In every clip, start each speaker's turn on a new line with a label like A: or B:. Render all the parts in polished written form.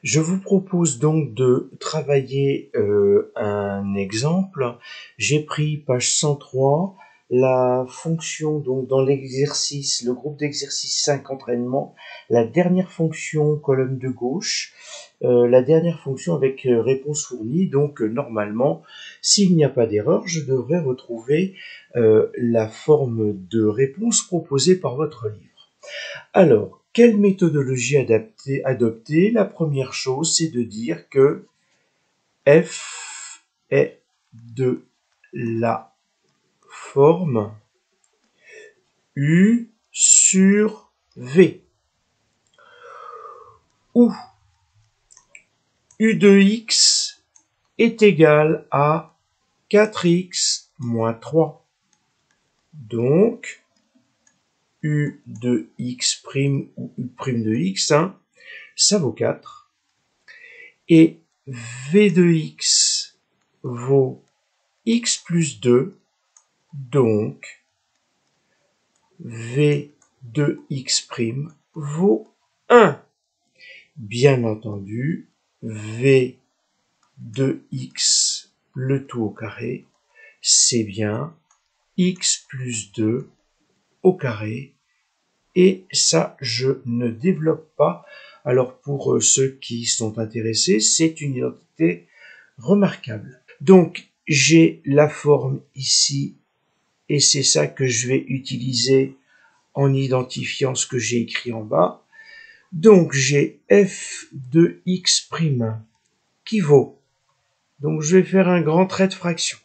A: Je vous propose donc de travailler un exemple. J'ai pris page 103, la fonction, donc dans l'exercice, le groupe d'exercice 5 entraînement, la dernière fonction colonne de gauche, la dernière fonction avec réponse fournie. Donc normalement, s'il n'y a pas d'erreur, je devrais retrouver la forme de réponse proposée par votre livre. Alors, quelle méthodologie adopter? La première chose, c'est de dire que f est de la forme U sur V, où U de x est égal à 4x moins 3. Donc, U de x' ou U' de x, ça vaut 4. Et V de x vaut x plus 2, donc V de x' vaut 1. Bien entendu, V de x, le tout au carré, c'est bien x plus 2 au carré. Et ça, je ne développe pas. Alors pour ceux qui sont intéressés, c'est une identité remarquable. Donc j'ai la forme ici, et c'est ça que je vais utiliser en identifiant ce que j'ai écrit en bas. Donc j'ai f de x' qui vaut, donc je vais faire un grand trait de fraction.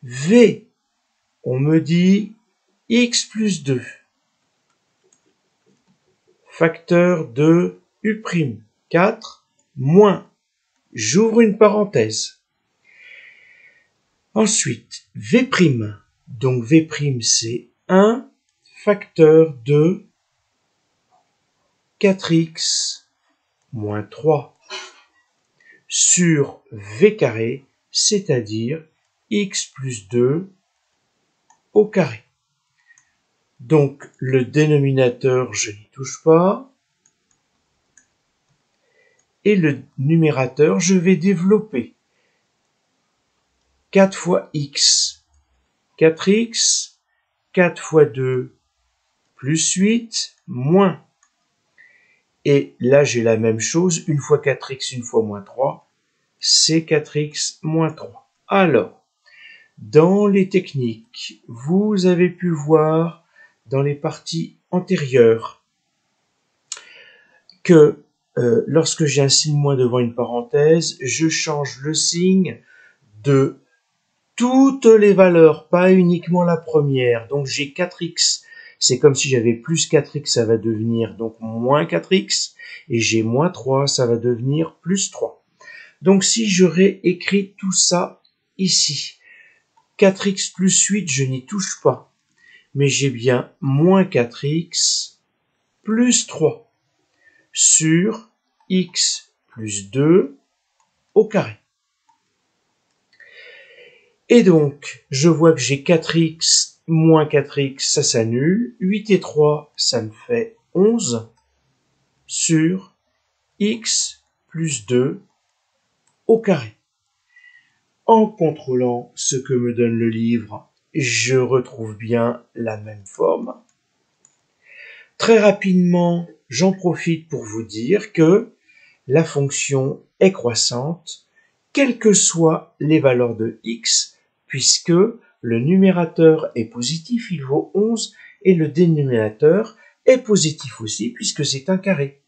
A: V, on me dit x plus 2, facteur de U', 4, moins, j'ouvre une parenthèse. Ensuite, V', donc V' c'est 1, facteur de 4x moins 3 sur V carré, c'est-à-dire x plus 2 au carré. Donc le dénominateur, je n'y touche pas. Et le numérateur, je vais développer. 4 fois x, 4x, 4 fois 2, plus 8, moins. Et là, j'ai la même chose, une fois 4x, une fois moins 3, c'est 4x moins 3. Alors, dans les techniques, vous avez pu voir dans les parties antérieures que lorsque j'ai un signe moins devant une parenthèse, je change le signe de toutes les valeurs, pas uniquement la première. Donc j'ai 4x, c'est comme si j'avais plus 4x, ça va devenir donc moins 4x, et j'ai moins 3, ça va devenir plus 3. Donc si je réécris tout ça ici, 4x plus 8, je n'y touche pas, mais j'ai bien moins 4x plus 3 sur x plus 2 au carré. Et donc, je vois que j'ai 4x moins 4x, ça s'annule. 8 et 3, ça me fait 11 sur x plus 2 au carré. En contrôlant ce que me donne le livre, je retrouve bien la même forme. Très rapidement, j'en profite pour vous dire que la fonction est croissante, quelles que soient les valeurs de x, puisque le numérateur est positif, il vaut 11, et le dénominateur est positif aussi, puisque c'est un carré.